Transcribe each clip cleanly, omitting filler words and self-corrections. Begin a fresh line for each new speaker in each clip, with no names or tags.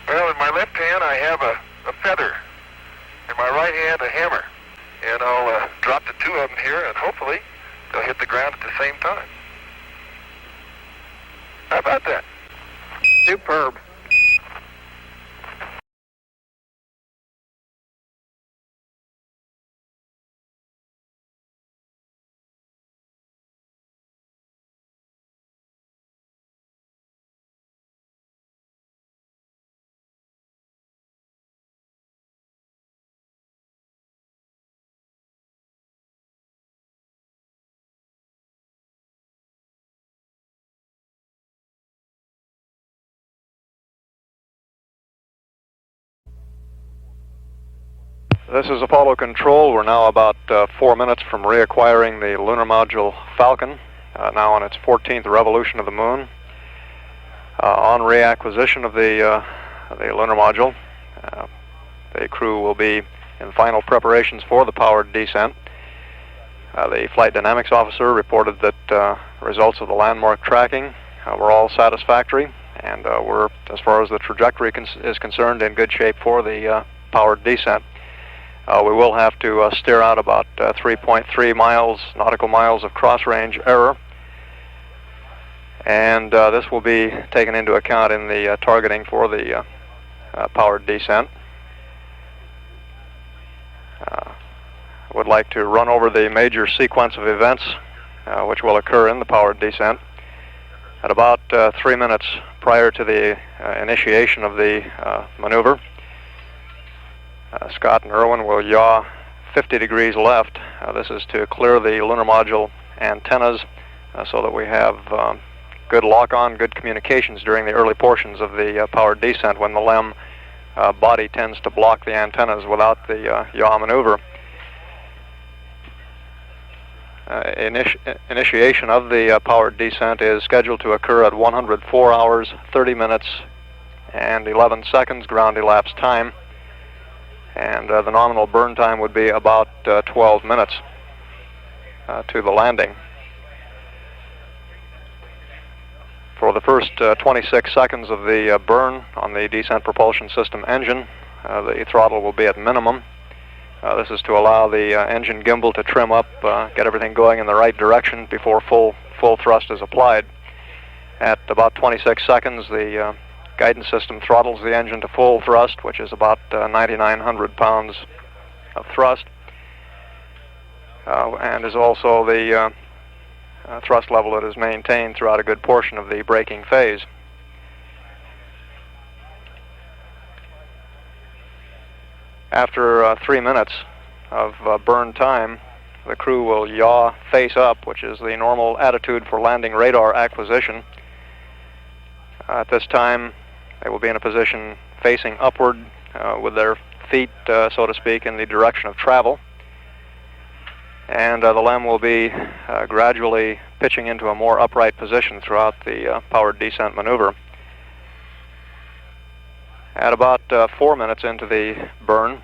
Well, in my left hand I have a feather. In my right hand a hammer. And I'll drop the two of them here, and hopefully they'll hit the ground at the same time. How about that?
Superb.
This is Apollo Control. We're now about 4 minutes from reacquiring the lunar module Falcon, now on its 14th revolution of the moon. On reacquisition of the lunar module, the crew will be in final preparations for the powered descent. The flight dynamics officer reported that results of the landmark tracking were all satisfactory, and we're, as far as the trajectory is concerned, in good shape for the powered descent. We will have to steer out about 3.3 nautical miles of cross-range error, and this will be taken into account in the targeting for the powered descent. I would like to run over the major sequence of events which will occur in the powered descent. At about 3 minutes prior to the initiation of the maneuver, Scott and Irwin will yaw 50 degrees left. This is to clear the lunar module antennas so that we have good lock-on, good communications during the early portions of the powered descent when the LEM body tends to block the antennas without the yaw maneuver. Initiation of the powered descent is scheduled to occur at 104 hours, 30 minutes, and 11 seconds ground elapsed time. And the nominal burn time would be about 12 minutes to the landing. For the first 26 seconds of the burn on the descent propulsion system engine, the throttle will be at minimum. This is to allow the engine gimbal to trim up, get everything going in the right direction before full thrust is applied. At about 26 seconds, the guidance system throttles the engine to full thrust, which is about 9,900 pounds of thrust, and is also the thrust level that is maintained throughout a good portion of the braking phase. After 3 minutes of burn time, the crew will yaw face up, which is the normal attitude for landing radar acquisition. At this time, they will be in a position facing upward with their feet, so to speak, in the direction of travel. And the LEM will be gradually pitching into a more upright position throughout the powered descent maneuver. At about 4 minutes into the burn,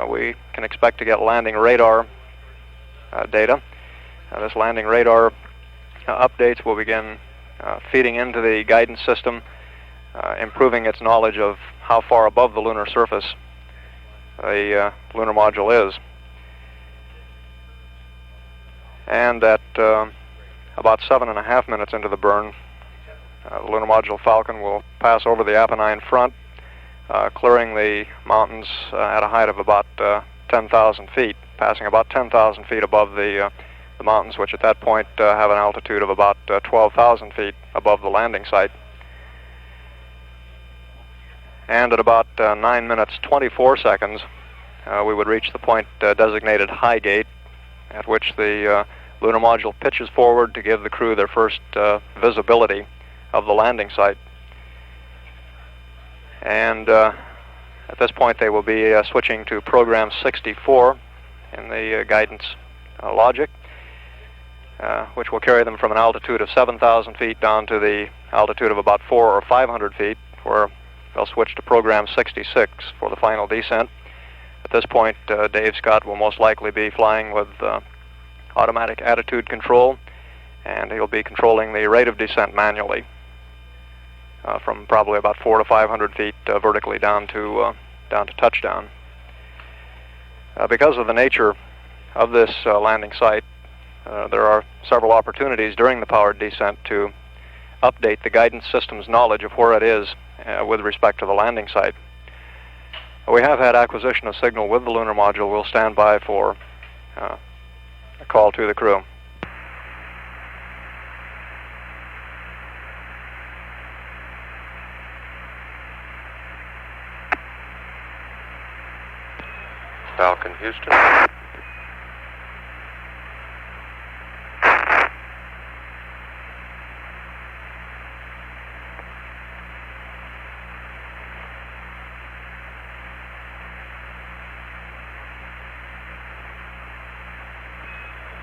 we can expect to get landing radar data. This landing radar updates will begin feeding into the guidance system, improving its knowledge of how far above the lunar surface the lunar module is. And at about 7.5 minutes into the burn, the lunar module Falcon will pass over the Apennine front, clearing the mountains at a height of about 10,000 feet, passing about 10,000 feet above the mountains, which at that point have an altitude of about 12,000 feet above the landing site. And at about 9 minutes 24 seconds, we would reach the point designated high gate, at which the lunar module pitches forward to give the crew their first visibility of the landing site. And at this point they will be switching to program 64 in the guidance logic, which will carry them from an altitude of 7,000 feet down to the altitude of about 400 or 500 feet, where they'll switch to program 66 for the final descent. At this point, Dave Scott will most likely be flying with automatic attitude control, and he'll be controlling the rate of descent manually. from probably about 400 to 500 feet vertically down to touchdown. Because of the nature of this landing site, there are several opportunities during the powered descent to update the guidance system's knowledge of where it is with respect to the landing site. We have had acquisition of signal with the lunar module. We'll stand by for a call to the crew.
Falcon, Houston.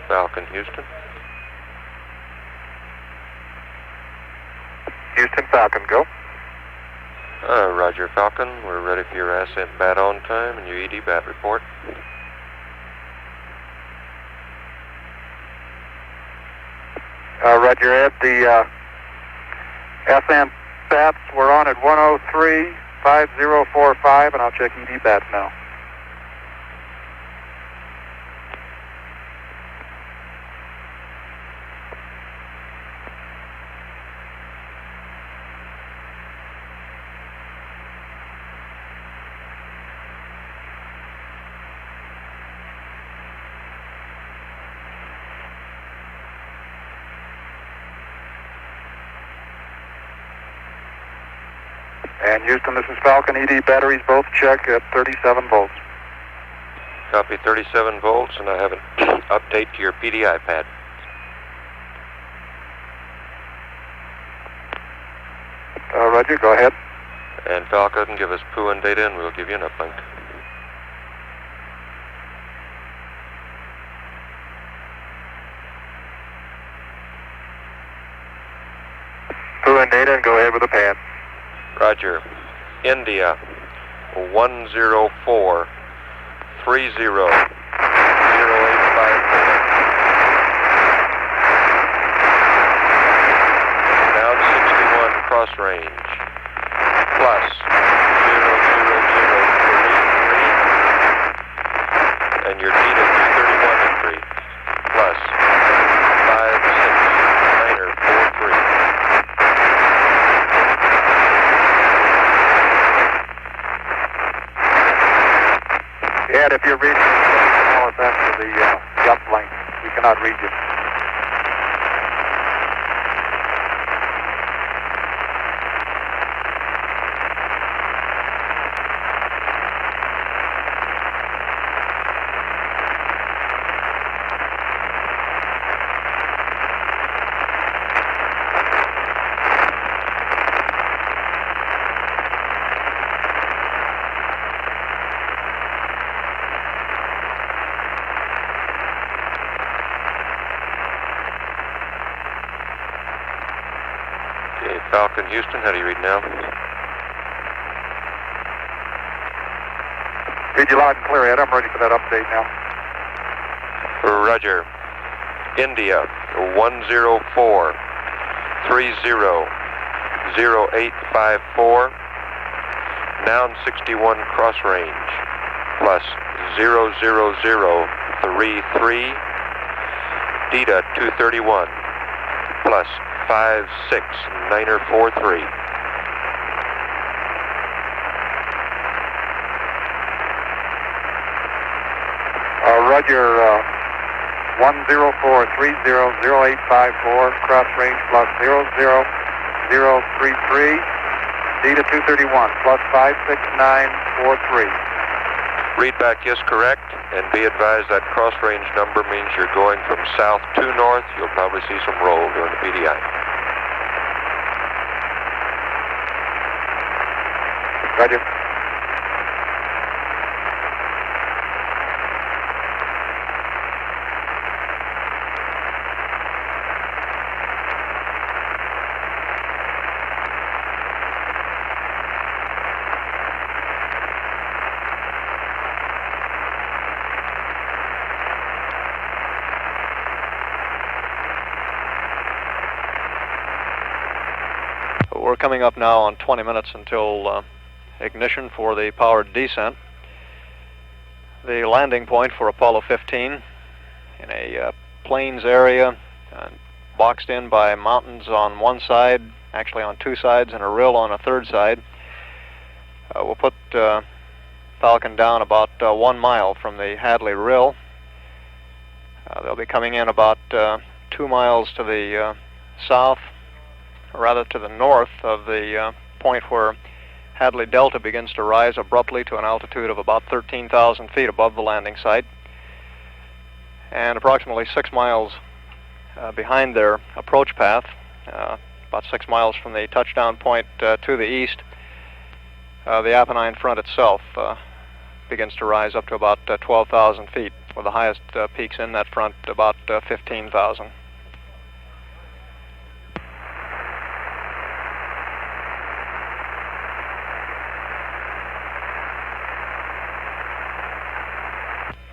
Falcon, Houston.
Houston, Falcon, go.
Roger, Falcon. We're ready for your ascent bat on time and your ED bat report.
Roger, Ed. The FM bats were on at 103.5045, and I'll check ED bats now. And Houston, this is Falcon. ED batteries both check at 37 volts.
Copy, 37 volts, and I have an update to your PDI pad.
Roger, go ahead.
And Falcon, give us PUN data, and we'll give you an uplink.
PUN data, and go ahead with the pad.
Roger. India 104 30 0854. Down 61 cross range. Plus 00033. And your Dita 231 entry. Plus 56 9er 43.
Ed, if you're reading, tell us after the uplink. We cannot read you.
Falcon, Houston, how do you read now?
Read you loud and clear, Ed. I'm ready for that update now.
Roger. India 104 30 0854. Noun 61 cross range. Plus 00033. Dita 231. Plus 56 9er 43.
Roger, 104300854, cross range plus 00033, Dita 231 plus 56943.
Readback is correct, and be advised that cross range number means you're going from south to north. You'll probably see some roll during the PDI.
Roger.
We're coming up now on 20 minutes until ignition for the powered descent. The landing point for Apollo 15 in a plains area, boxed in by mountains on one side, actually on two sides, and a rill on a third side. We'll put Falcon down about 1 mile from the Hadley Rill. They'll be coming in about 2 miles to the south, or rather to the north of the point where Hadley Delta begins to rise abruptly to an altitude of about 13,000 feet above the landing site, and approximately 6 miles behind their approach path, about 6 miles from the touchdown point to the east, the Apennine front itself begins to rise up to about 12,000 feet, with the highest peaks in that front about 15,000.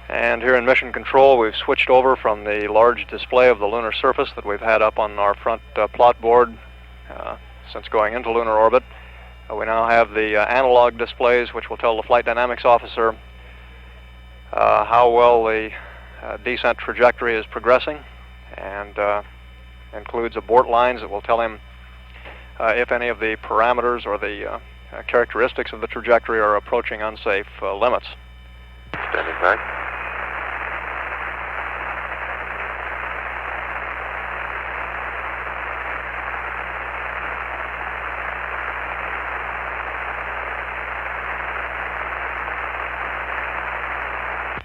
And here in Mission Control, we've switched over from the large display of the lunar surface that we've had up on our front plot board since going into lunar orbit. We now have the analog displays, which will tell the flight dynamics officer how well the descent trajectory is progressing, and includes abort lines that will tell him if any of the parameters or the characteristics of the trajectory are approaching unsafe limits.
Standing by.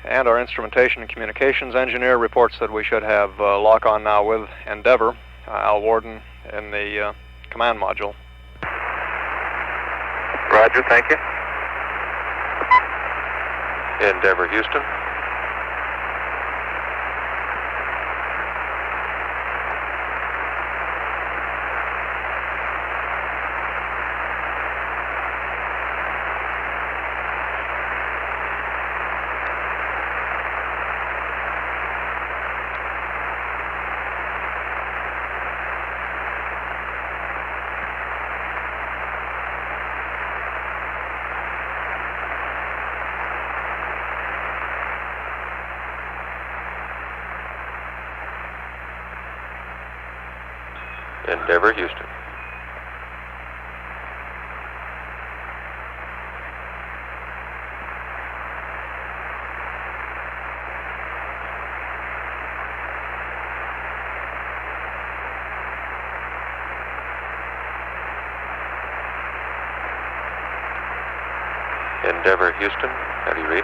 And our instrumentation and communications engineer reports that we should have lock-on now with Endeavour, Al Worden, in the command module.
Roger, thank you.
Endeavour, Houston. Endeavour, Houston. Endeavour, Houston. How do you read?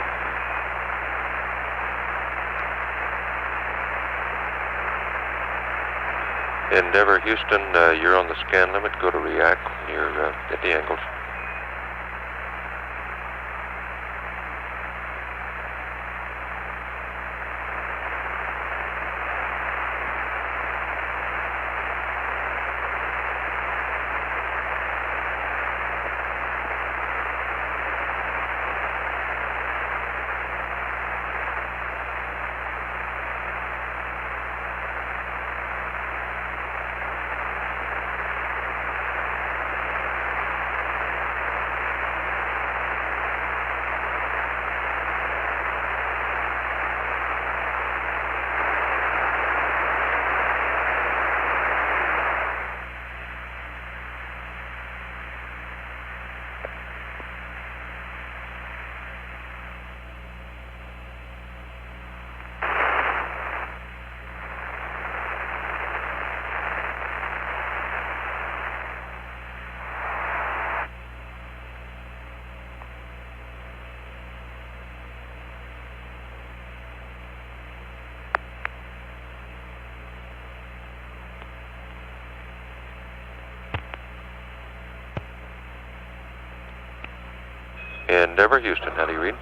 Endeavour, Houston, you're on the scan limit. Go to react when you're at the angles. Endeavour, Houston, how do you read?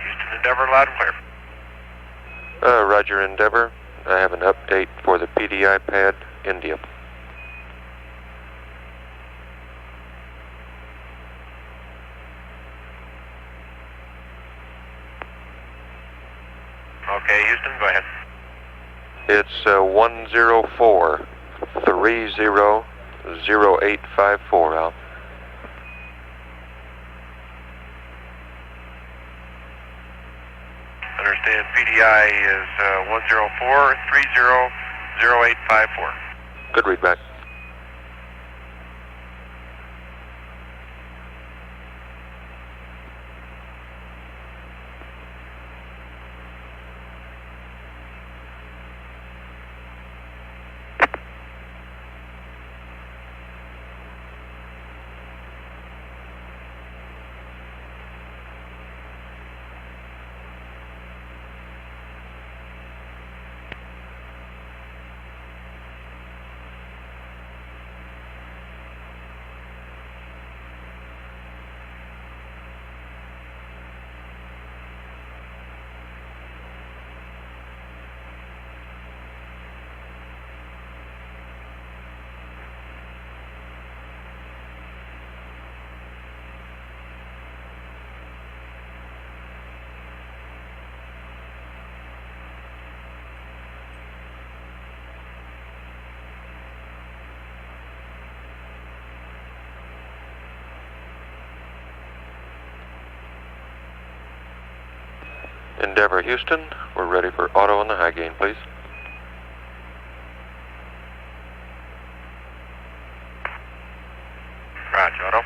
Houston, Endeavour, loud and clear.
Roger, Endeavour. I have an update for the PDI pad, India.
Okay, Houston, go ahead.
It's 104 300854, Al.
Understand, PDI is 104300854.
Good read back. Endeavour, Houston, we're ready for auto on the high gain, please.
Roger, auto.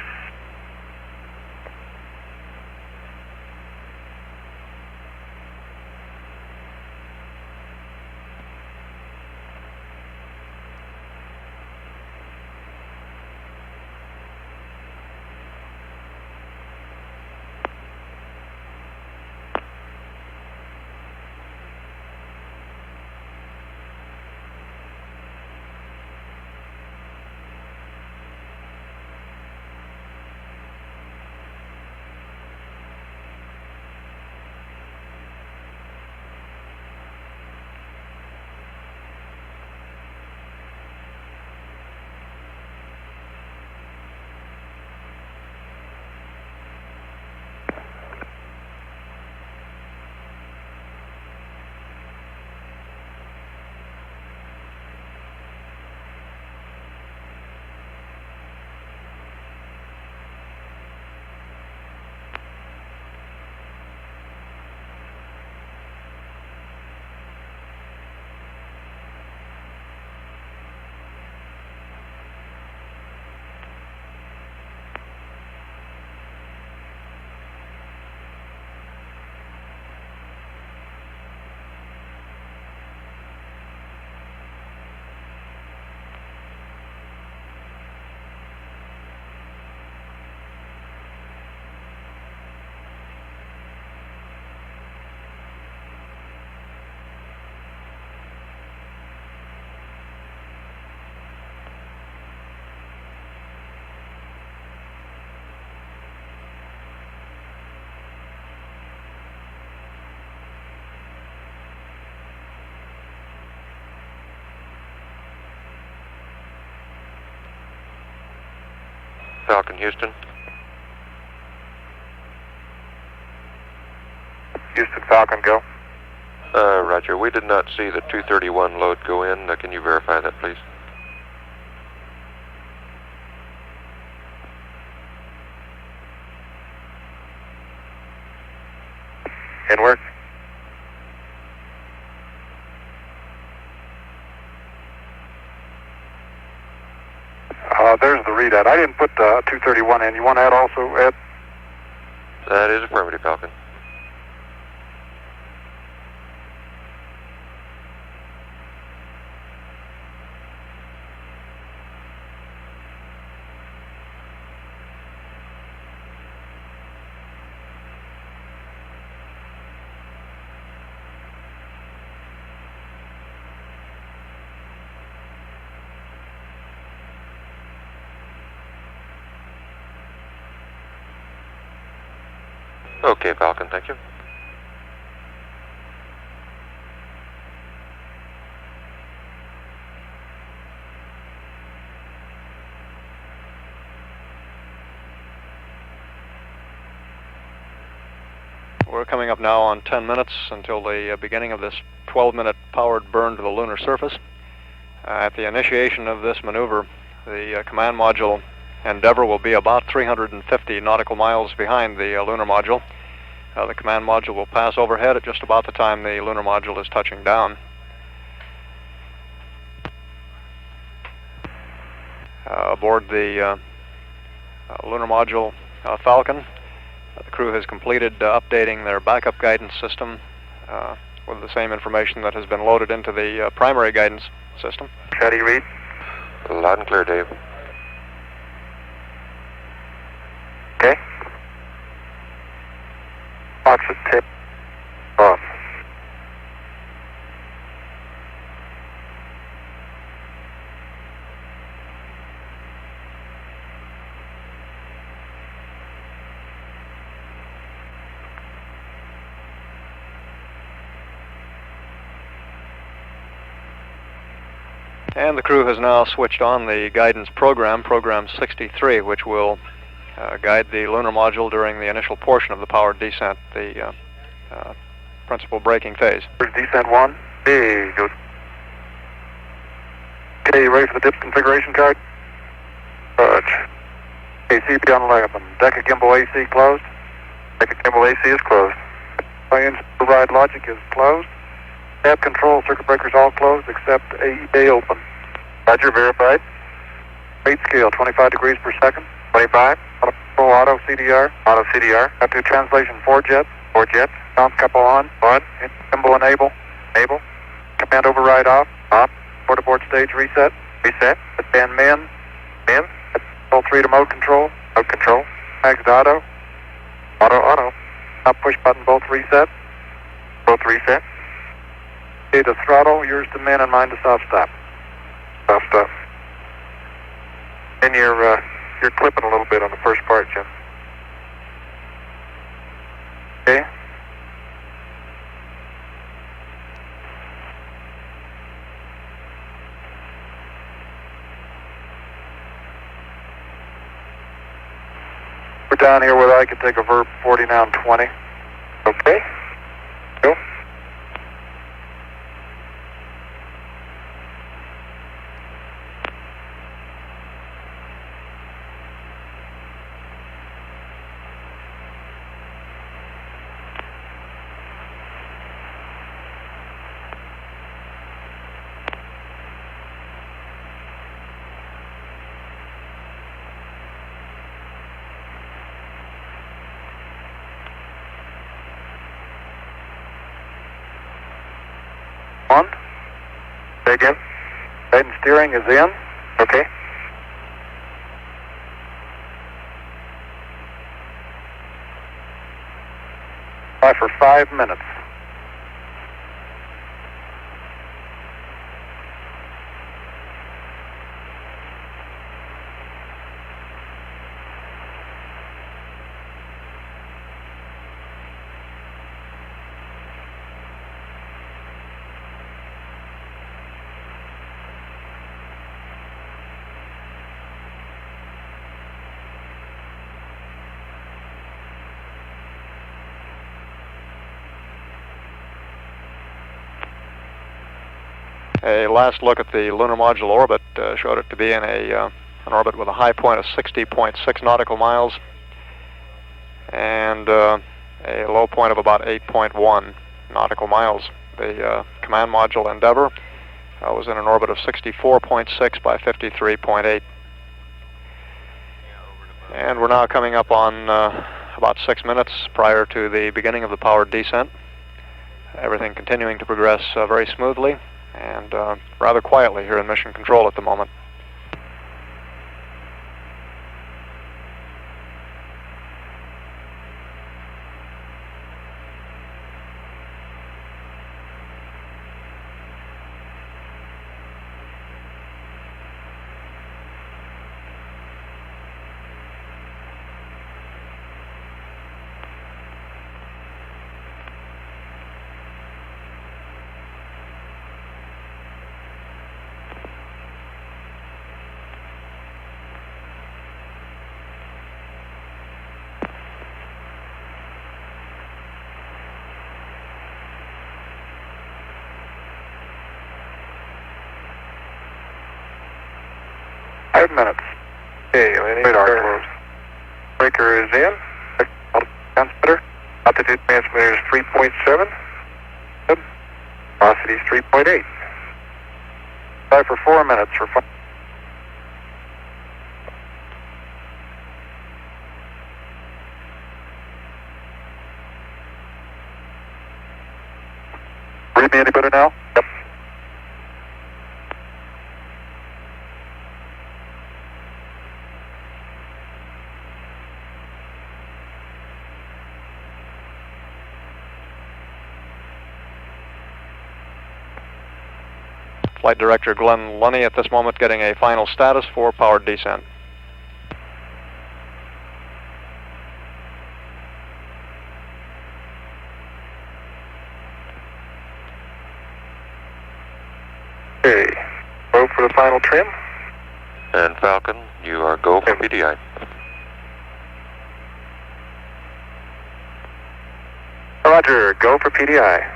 Falcon, Houston.
Houston, Falcon, go.
Roger. We did not see the 231 load go in. Can you verify that, please?
Inward. There's the readout. I didn't put 231 in. You want that also, Ed?
That is affirmative, Falcon. Okay, Falcon, thank you.
We're coming up now on 10 minutes until the beginning of this 12-minute powered burn to the lunar surface. At the initiation of this maneuver, the command module Endeavour will be about 350 nautical miles behind the lunar module. The command module will pass overhead at just about the time the lunar module is touching down. Aboard the lunar module Falcon, the crew has completed updating their backup guidance system with the same information that has been loaded into the primary guidance system.
How do you read?
Loud and clear, Dave.
Okay. Box at tip off.
And the crew has now switched on the guidance program, program 63, which will guide the lunar module during the initial portion of the powered descent, the principal braking phase.
Where's descent 1? Hey, goes. Okay, you ready for the dip configuration card? Roger. Okay, CP on 11. Deck of gimbal AC closed. Deck of gimbal AC is closed. Engine override logic is closed. Tab control circuit breakers all closed except AEA open. Roger, verified. Rate scale 25 degrees per second. 25. Auto CDR. Auto CDR. Got to translation 4 jets. 4 jets. Sound couple on. On. Symbol enable. Enable. Command override off. Off. Port abort stage reset. Reset. Band min. Min. Control 3 to mode control. Mode control. Mags to auto. Auto, auto. Now push button both reset. Both reset. Okay, to throttle, yours to min and mine to soft stop. Soft stop. And you're clipping a little bit on the first part, Jim. Okay. We're down here where I can take a verb 40 now and 20. Okay. Go. On. Say again. Guide and steering is in. Okay. Fly for 5 minutes.
A last look at the lunar module orbit showed it to be in an orbit with a high point of 60.6 nautical miles and a low point of about 8.1 nautical miles. The command module Endeavour was in an orbit of 64.6 by 53.8. And we're now coming up on about 6 minutes prior to the beginning of the powered descent. Everything continuing to progress very smoothly and rather quietly here in mission control at the moment.
5 minutes. Okay, radar closed. Breaker is in. Transmitter. Altitude transmitter is 3.7. Velocity is 3.8. Fly for 4 minutes for 5. Read me any better now? Yep.
Flight Director Glenn Lunny at this moment getting a final status for powered descent.
Okay, go for the final trim.
And Falcon, you are go for PDI.
Roger, go for PDI.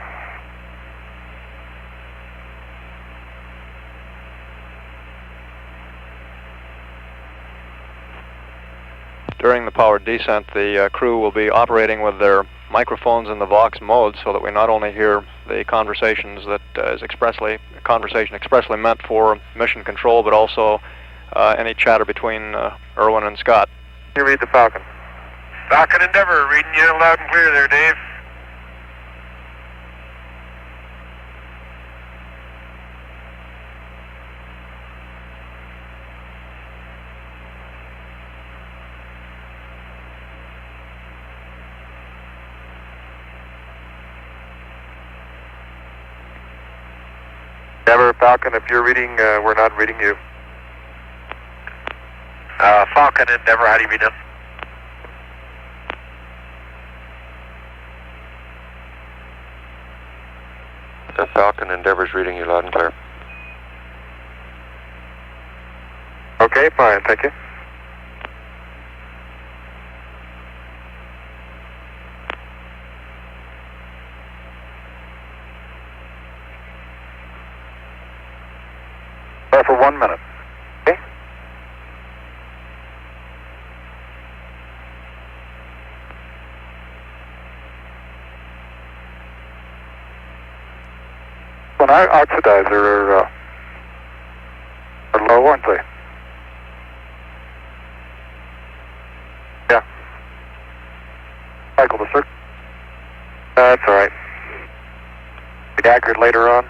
During the powered descent, the crew will be operating with their microphones in the Vox mode so that we not only hear the conversations that is conversation expressly meant for mission control, but also any chatter between Irwin and Scott.
You read the Falcon.
Falcon Endeavour, reading you loud and clear there, Dave.
Endeavour, Falcon, if you're reading, we're not reading you.
Falcon Endeavour, how do you read them?
The Falcon Endeavour's reading you loud and clear.
Okay, fine, thank you. For 1 minute. Okay? When our oxidizer are low, aren't they? Yeah. Cycle the circuit. That's all right. Be accurate later on.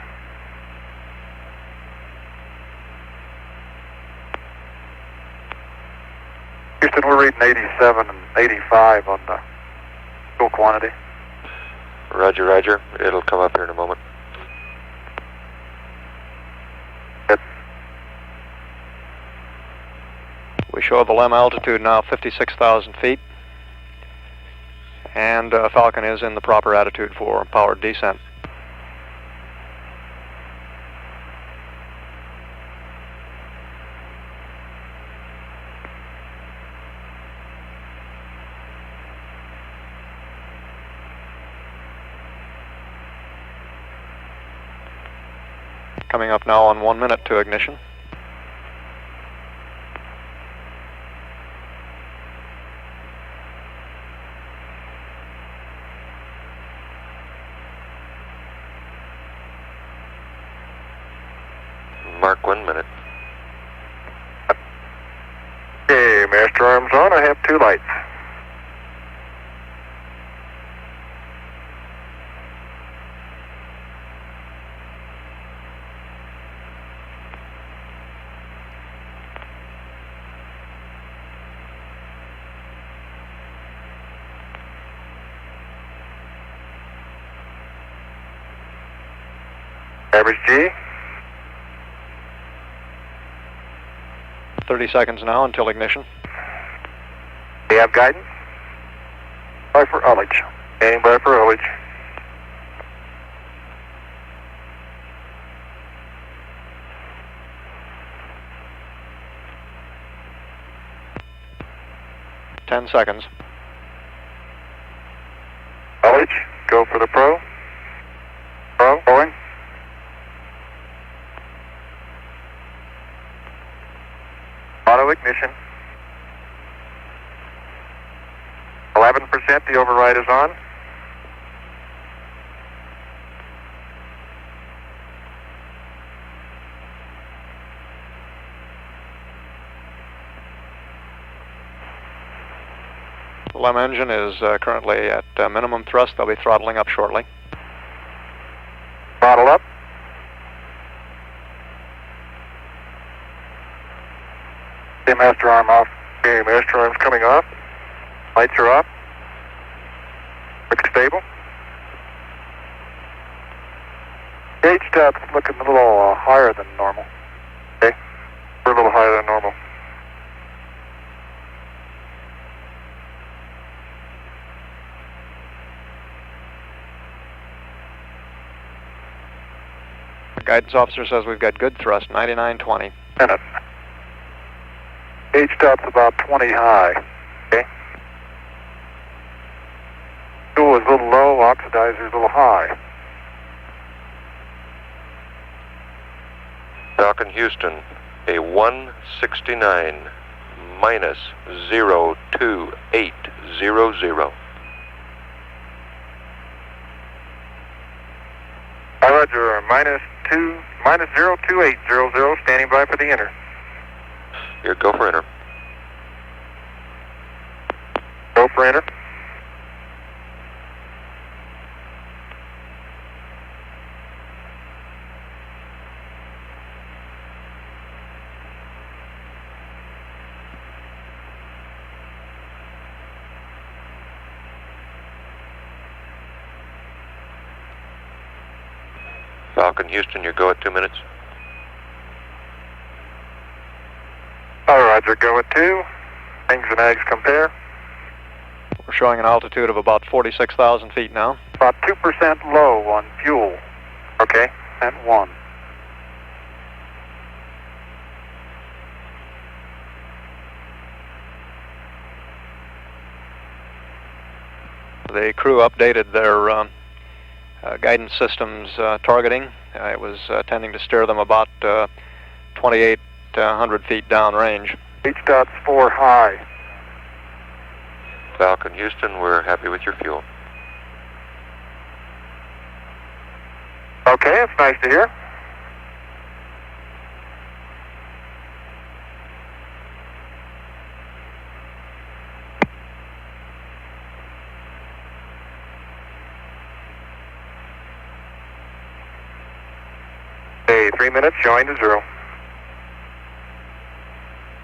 Houston, we're reading 87 and 85 on the fuel quantity.
Roger, roger. It'll come up here in a moment.
Good.
We show the LEM altitude now 56,000 feet, and Falcon is in the proper attitude for powered descent. Coming up now on 1 minute to ignition.
Mark 1 minute.
Okay, master arms on. I have 2 lights. Average G.
30 seconds now until ignition.
Do you have guidance? By for ullage. Standing by for ullage.
Ten seconds.
Ullage, go for the pro. Pro, going. ignition. 11%, the override is on.
LEM engine is currently at minimum thrust. They'll be throttling up shortly.
Throttle up. Okay, master arm off. Okay, master arm's coming off. Lights are off. Looks stable. Gauge depth looking a little higher than normal. Okay, we're a little higher than normal.
The guidance officer says we've got good thrust, 9920.
Minute. Gauge depth's about 20 high. Okay. Fuel is a little low, oxidizer's a little high.
Falcon Houston, a 169 minus 02800.
Roger, minus 02800, standing by for the enter.
Here, go for enter.
Go for enter.
Falcon Houston, your go at 2 minutes.
Roger, go at 2. Wings and eggs compare.
We're showing an altitude of about 46,000 feet now.
About 2% low on fuel. Okay, and 1.
The crew updated their guidance systems targeting. It was tending to steer them about 2,800 feet downrange.
H.4 high.
Falcon Houston, we're happy with your fuel.
Okay, that's nice to hear. Okay, 3 minutes, showing to 0.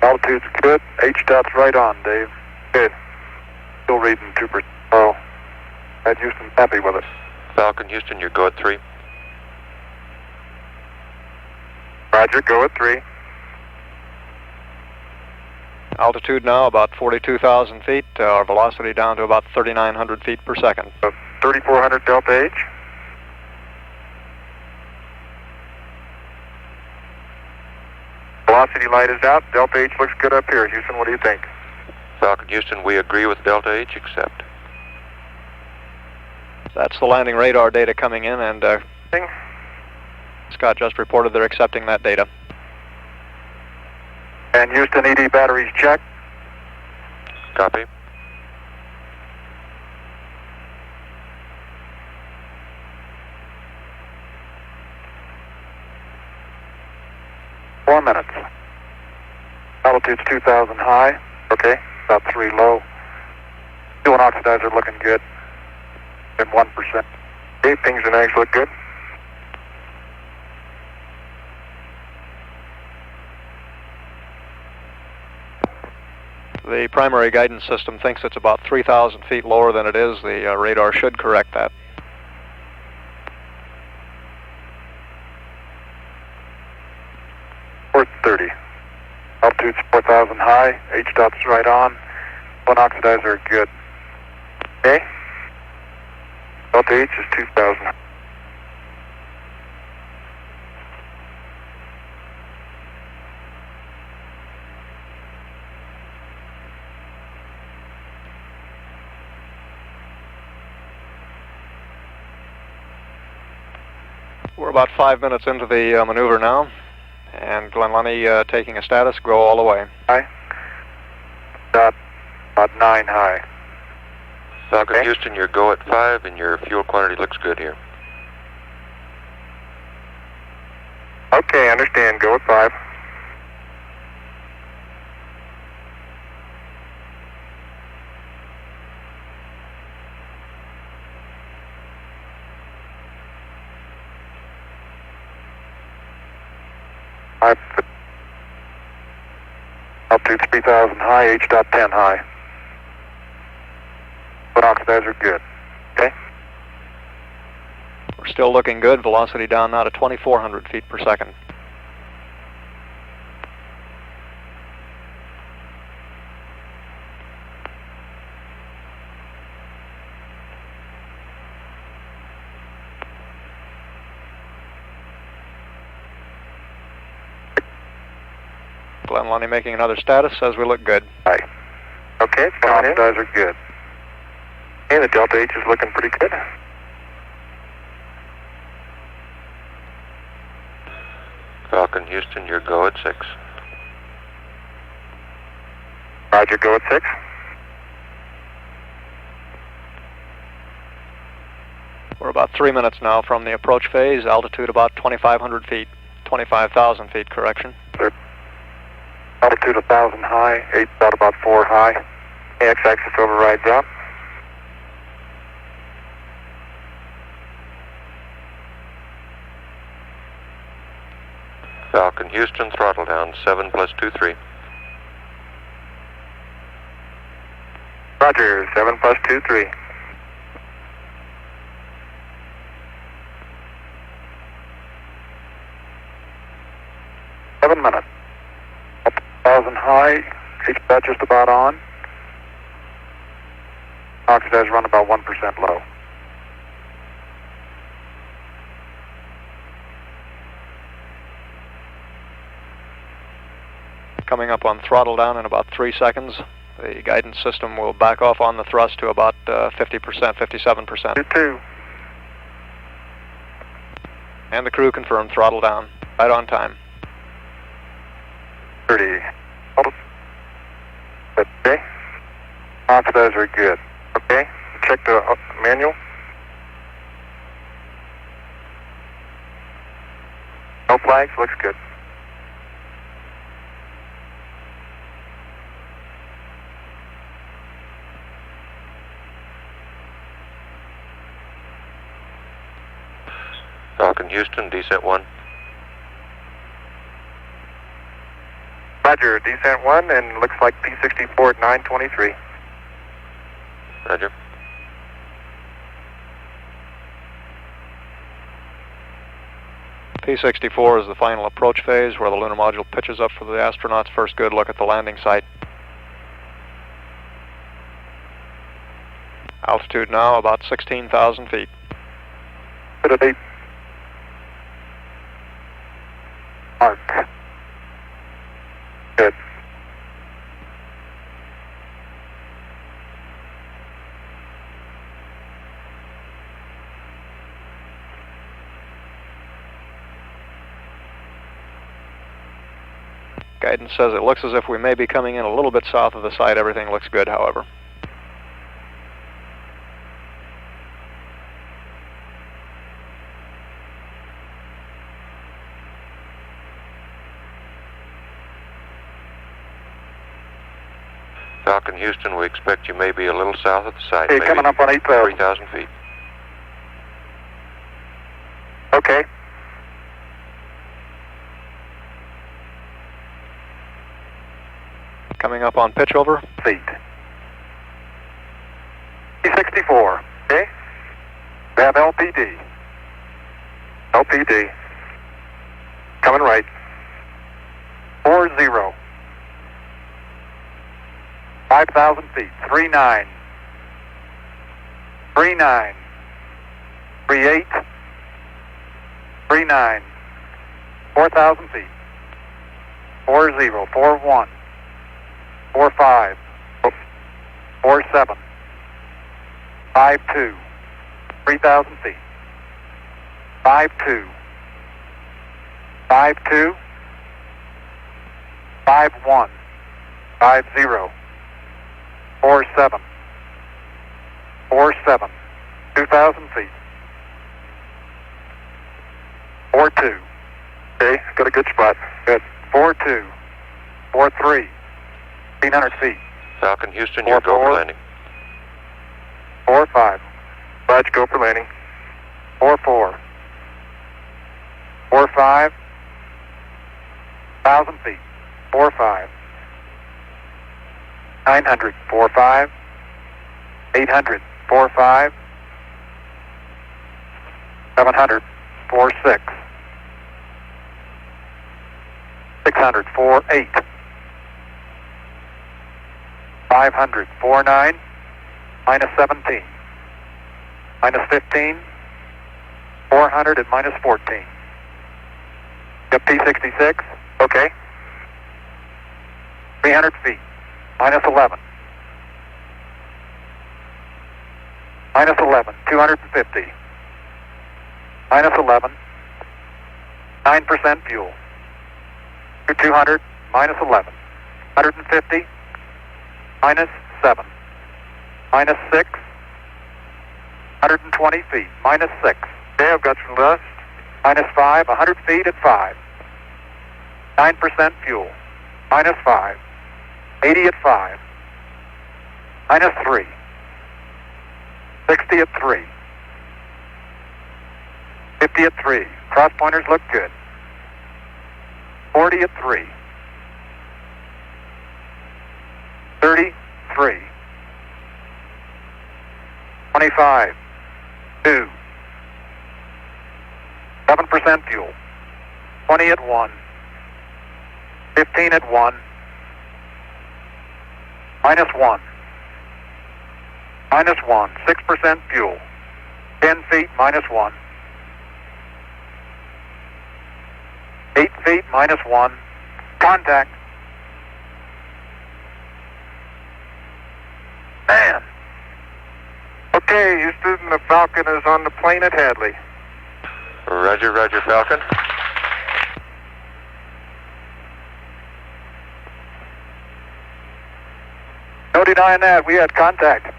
Altitude's good. H.'s right on, Dave. Good. Still reading 2%. Oh, Ed Houston's happy with it.
Falcon Houston, your go at 3.
Roger, go at 3.
Altitude now about 42,000 feet. Our velocity down to about 3,900 feet per second.
3,400 Delta H. Velocity light is out. Delta H looks good up here. Houston, what do you think?
Falcon Houston, we agree with Delta H, accept.
That's the landing radar data coming in, and Scott just reported they're accepting that data.
And Houston, ED batteries checked.
Copy.
Four minutes. Altitude's 2,000 high. Okay, about 3 low. Fuel and oxidizer looking good. And 1%. Okay, pings and eggs look good.
The primary guidance system thinks it's about 3,000 feet lower than it is. The radar should correct that.
Port 30. Altitude's 4,000 high. H.'s right on. Fuel and oxidizer are good. Okay. Delta H is 2,000.
We're about 5 minutes into the maneuver now, and Glenn Lunny taking a status, go all the way.
Aye. About 9 high.
Falcon
Okay.
Houston, your go at 5 and your fuel quantity looks good here.
Okay, understand. Go at 5. Altitude 3,000 high, H.10 high. But oxidizer good. Okay.
We're still looking good. Velocity down now to 2,400 feet per second. Glenn Lundy making another status, says we look good.
High. Okay, oxidizer good. And the Delta H is looking pretty good.
Falcon Houston, your go at 6.
Roger, go at 6.
We're about 3 minutes now from the approach phase, altitude about 2,500 feet, 25,000 feet, correction.
Altitude 1,000 high, H about 4 high. X-axis override drop.
Falcon Houston, throttle down, 7 plus 23.
Roger, 7 plus 23. Seven minutes. 1,000 high, H just about on. Oxidizer run about 1% low.
Coming up on throttle down in about 3 seconds. The guidance system will back off on the thrust to about 50%, 57%.
2.
And the crew confirmed throttle down, right on time.
30. Okay. Oxidizer good. Okay. Check the manual. No flags. Looks good.
Falcon Houston, descent 1.
Roger, descent 1, and looks like P64 at 923.
Roger.
P64 is the final approach phase where the lunar module pitches up for the astronauts' first good look at the landing site. Altitude now about 16,000 feet.
Bit of 8. Mark. Good.
Guidance says it looks as if we may be coming in a little bit south of the site. Everything looks good, however.
Falcon Houston, we expect you may be a little south of the site.
Hey,
maybe
coming up on 8,000.
3,000 feet.
Okay.
Coming up on pitch over.
Feet. P64. Okay. We have LPD. LPD. Coming right. 40. 5,000 feet. 39. 39. 38. 39. 4,000 feet. 40. 41. 45. 47. 52. 3,000 feet. 52. 52. 51. 50. 47. 47. 2,000 feet. 42. Okay, got a good spot. Good. 42. 43. 1,500 feet.
Falcon Houston, you're go for landing.
45. Roger, go for landing. 44. 45. 1,000 feet. 45. 900. 45. 800. 45. 700. 46. 600. 48. 500. 49. Minus 17. Minus 15. 400 and minus 14. Yep, P66. Okay. 300 feet. Minus 11. Minus 11. 250. Minus 11. 9% fuel. 200. Minus 11. 150. Minus 7. Minus 6. 120 feet. Minus 6. Okay, I've got some dust. Minus 5. 100 feet at 5. 9% fuel. Minus 5. 80 at 5. Minus 3. 60 at 3. 50 at 3. Cross pointers look good. 40 at 3. 33. 25. 2. 7% fuel. 20 at 1. 15 at 1. Minus 1. Minus 1. 6% fuel. 10 feet, minus 1. 8 feet, minus 1. Contact. Man. Okay, Houston, the Falcon is on the plane at Hadley.
Roger, Roger, Falcon.
No denying that. We had contact.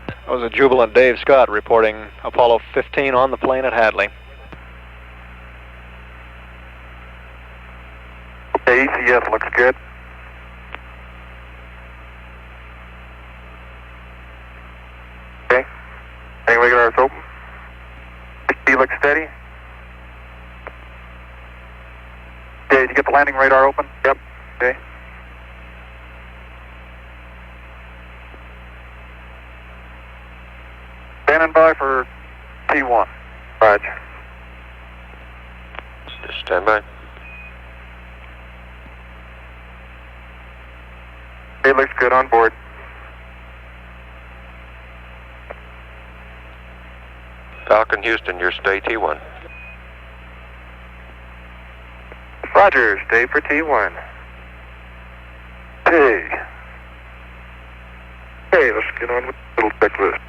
That was a jubilant Dave Scott reporting Apollo 15 on the plane at Hadley.
Okay, ECS looks good. Okay. Anyway, get ours open. He looks steady. Okay, did you get the landing radar open? Yep. Okay. Standing by for T1. Roger.
Just stand by.
It looks good on board.
Falcon Houston, your stay T1.
Roger, stay for T1. Okay. Okay, let's get on with the little checklist.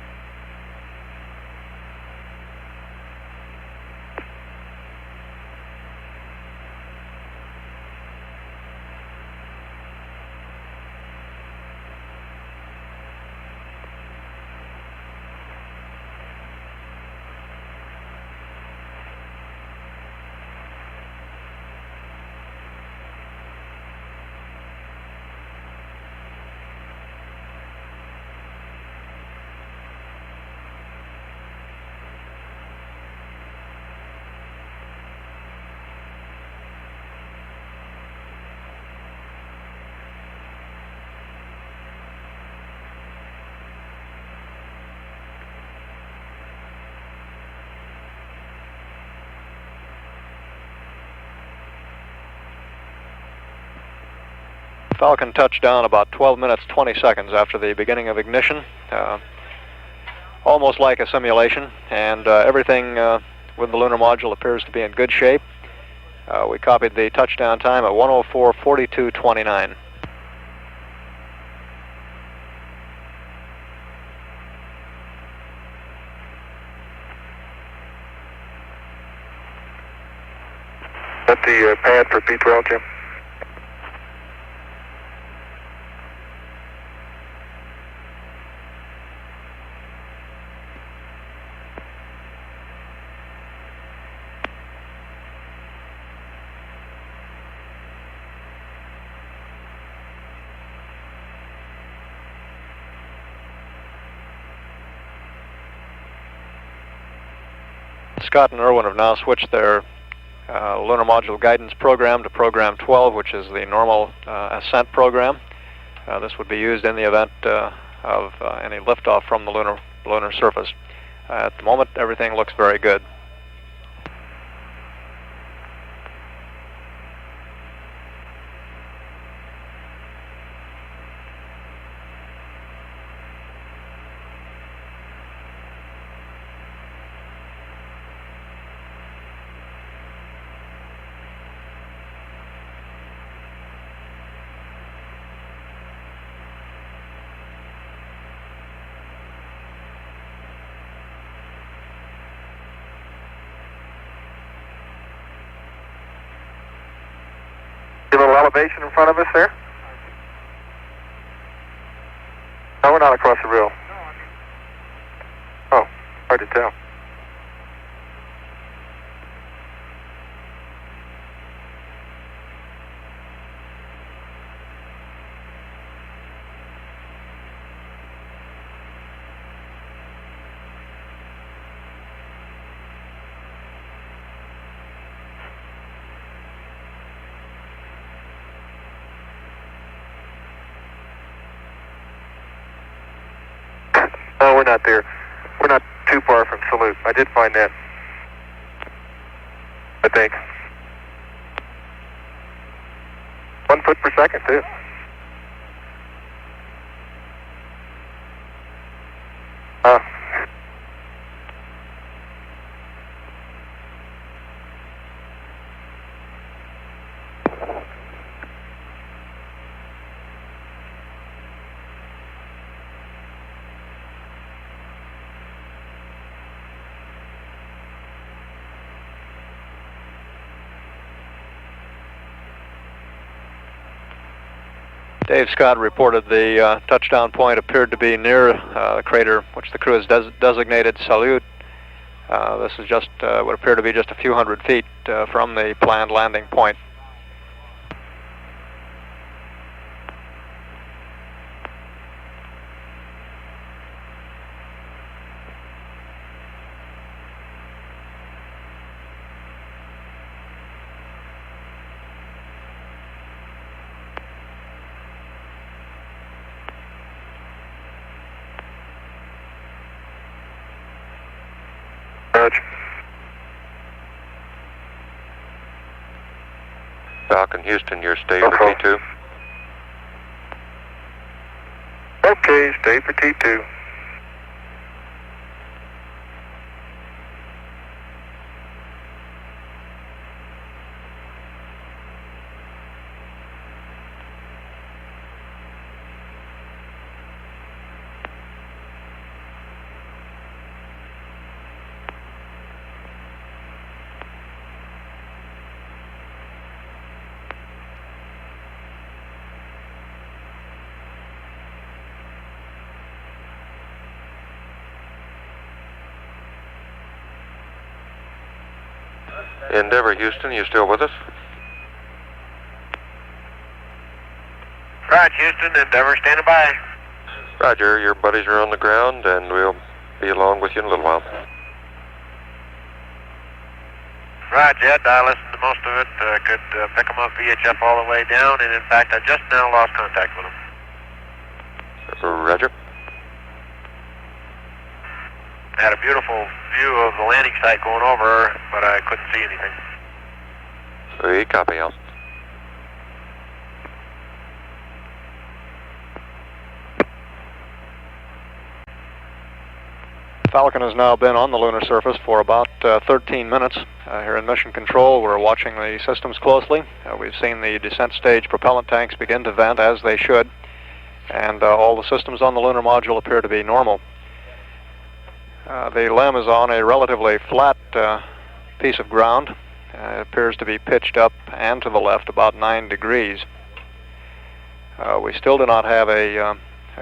Falcon touched down about 12 minutes 20 seconds after the beginning of ignition, almost like a simulation, and everything with the lunar module appears to be in good shape. We copied the touchdown time at 1:04:42:29.
That's the pad for P12, Jim.
Scott and Irwin have now switched their lunar module guidance program to program 12, which is the normal ascent program. This would be used in the event of any liftoff from the lunar surface. At the moment, everything looks very good.
A little elevation in front of us there? No, we're not across the rill. Oh, hard to tell. No, we're not there. We're not too far from Salute. I did find that, I think. 1 foot per second, too.
Dave Scott reported the touchdown point appeared to be near the crater, which the crew has designated Salute. This is just would appear to be just a few hundred feet from the planned landing point.
Falcon, Houston, you're stay for T2.
Okay, stay for T2.
Endeavour, Houston, you still with us?
Right, Houston, Endeavour, standing by.
Roger, your buddies are on the ground, and we'll be along with you in a little while.
Right, Jed, I listened to most of it. Could pick them up VHF all the way down, and in fact, I just now lost contact with them.
Roger.
I had a beautiful view of the landing site going over, but I couldn't see anything.
We copy, Al.
Falcon has now been on the lunar surface for about 13 minutes. Here in Mission Control, we're watching the systems closely. We've seen the descent stage propellant tanks begin to vent as they should, and all the systems on the lunar module appear to be normal. The LEM is on a relatively flat piece of ground. It appears to be pitched up and to the left about 9 degrees. We still do not have a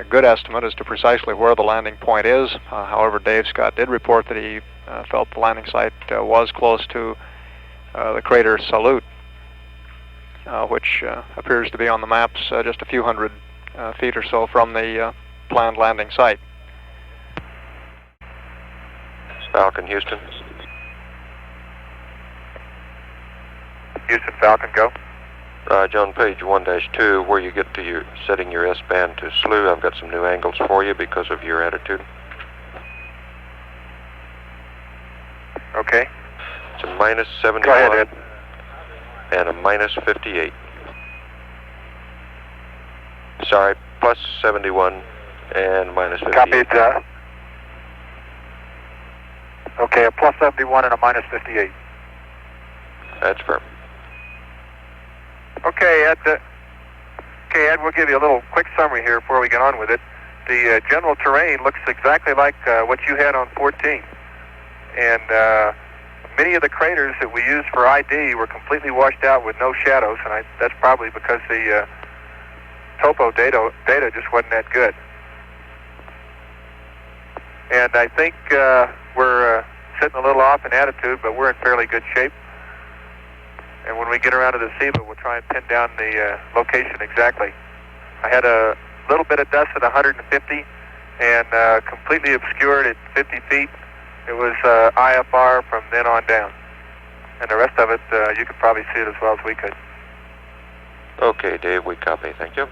good estimate as to precisely where the landing point is. However, Dave Scott did report that he felt the landing site was close to the crater Salute, which appears to be on the maps just a few hundred feet or so from the planned landing site.
Falcon, Houston.
Houston, Falcon, go.
On page 1-2, where you get to your setting your S-band to slew, I've got some new angles for you because of your attitude.
Okay.
It's a minus 71
Go ahead, Ed.
and a minus 58. Sorry, plus 71 and minus 58.
Copied. Okay, a plus 71 and a minus 58.
That's firm.
Okay, Ed. Ed, we'll give you a little quick summary here before we get on with it. The general terrain looks exactly like what you had on 14. And many of the craters that we used for ID were completely washed out with no shadows, and that's probably because the topo data just wasn't that good. And I think we're sitting a little off in attitude, but we're in fairly good shape. And when we get around to the SEBA, we'll try and pin down the location exactly. I had a little bit of dust at 150 and completely obscured at 50 feet. It was IFR from then on down. And the rest of it, you could probably see it as well as we could.
Okay, Dave, we copy. Thank you.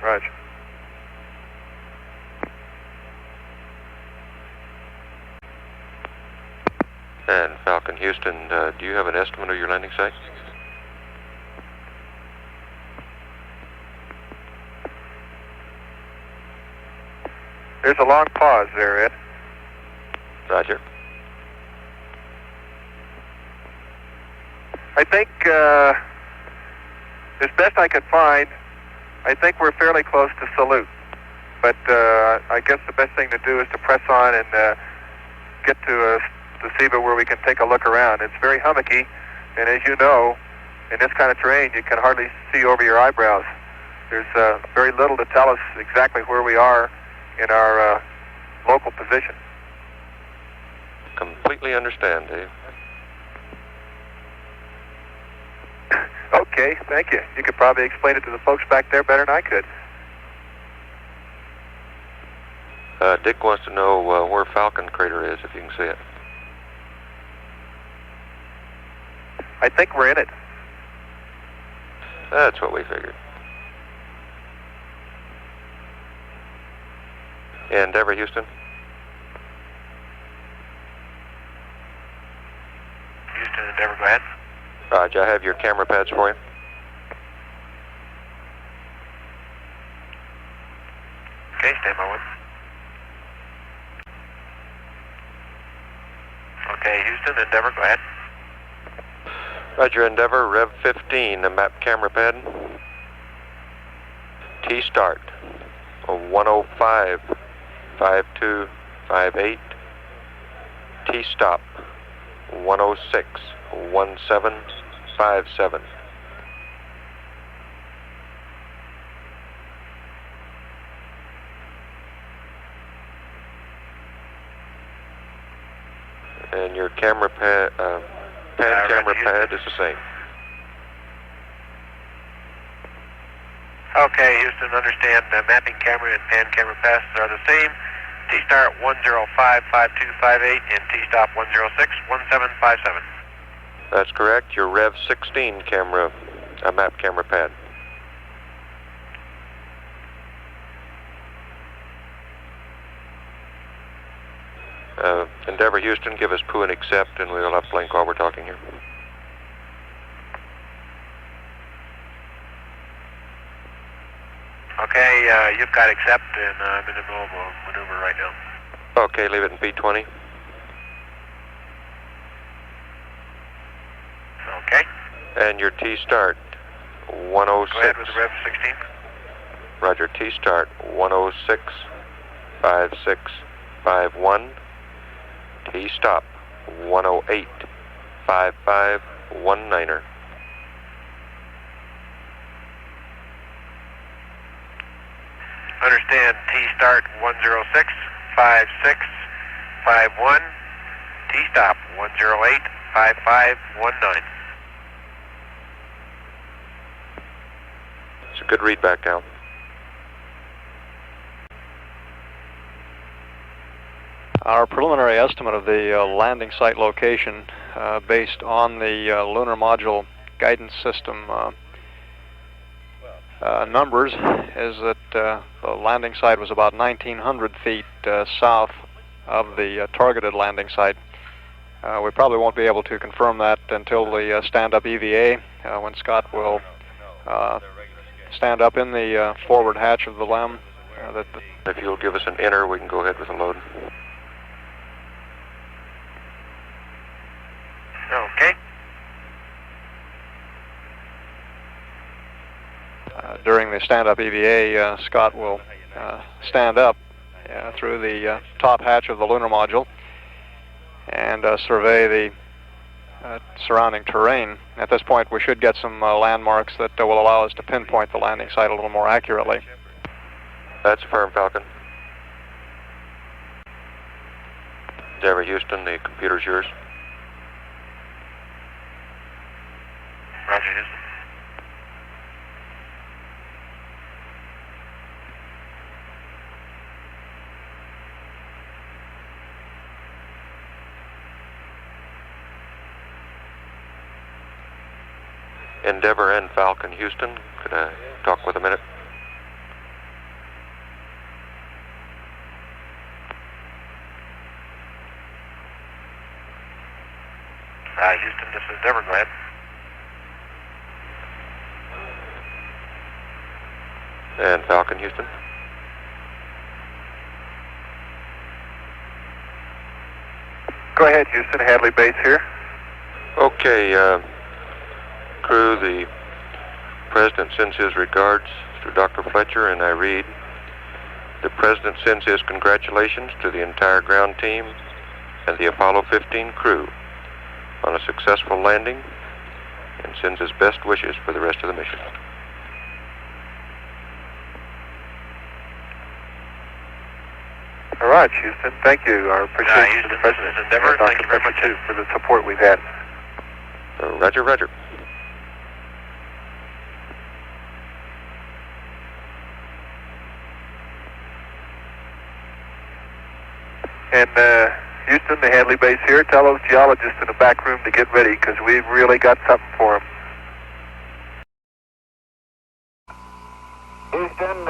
Roger.
And Falcon, Houston, do you have an estimate of your landing site?
There's a long pause there, Ed.
Roger.
I think, as best I could find, I think we're fairly close to Salute. But I guess the best thing to do is to press on and get to the SEBA where we can take a look around. It's very hummocky, and as you know, in this kind of terrain, you can hardly see over your eyebrows. There's very little to tell us exactly where we are in our local position.
Completely understand, Dave.
Okay, thank you. You could probably explain it to the folks back there better than I could.
Dick wants to know where Falcon crater is, if you can see it.
I think we're in it.
That's what we figured. Endeavour, Houston.
Houston, Endeavour, go ahead.
Roger, I have your camera pads for you.
Okay, stand by one. Okay, Houston, Endeavour, go ahead.
Roger, Endeavour, Rev 15, a map camera pad. T-start, 105, 5258. T-stop, 106, 1757. And your camera pad, pan camera pad is the same.
Okay, Houston, understand the mapping camera and pan camera passes are the same. T-start 1055258 and T-stop 1061757.
That's correct. Your Rev 16 camera, map camera pad. Endeavour, Houston, give us poo and accept, and we'll uplink while we're talking here.
Okay, you've got accept, and I'm in the middle of a maneuver right now.
Okay, leave it in P20.
Okay.
And your T-start, 106.
Go ahead with the Rev 16.
Roger, T-start, 106, 5651. T-stop, 108, 5519er.
Understand, T-start 106, 5651, T-stop 108, 5519.
It's a good read back down.
Our preliminary estimate of the landing site location based on the lunar module guidance system numbers is that the landing site was about 1,900 feet south of the targeted landing site. We probably won't be able to confirm that until the stand-up EVA, when Scott will stand up in the forward hatch of the LEM.
If you'll give us an enter, we can go ahead with the load.
Okay.
During the stand-up EVA, Scott will stand up through the top hatch of the lunar module and survey the surrounding terrain. At this point, we should get some landmarks that will allow us to pinpoint the landing site a little more accurately.
That's firm, Falcon. Endeavour, Houston, the computer's yours.
Roger, Houston.
Endeavour and Falcon, Houston. Could I talk with a minute?
Houston, this is Endeavour. Go ahead.
And Falcon, Houston.
Go ahead, Houston. Hadley Base here.
Okay, crew, the President sends his regards to Dr. Fletcher, and I read, the President sends his congratulations to the entire ground team and the Apollo 15 crew on a successful landing, and sends his best wishes for the rest of the mission.
All right, Houston. Thank you. Our appreciation
Houston,
to the President
this is Endeavour.
and
Thank
Dr.
you very
Fletcher,
much.
too, for the support we've had.
Roger, roger.
And Houston, the Hadley Base here. Tell those geologists in the back room to get ready, because we've really got something for them. Houston,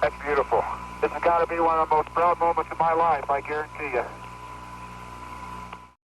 that's beautiful. This has got to be one of the most proud moments of my life, I guarantee you.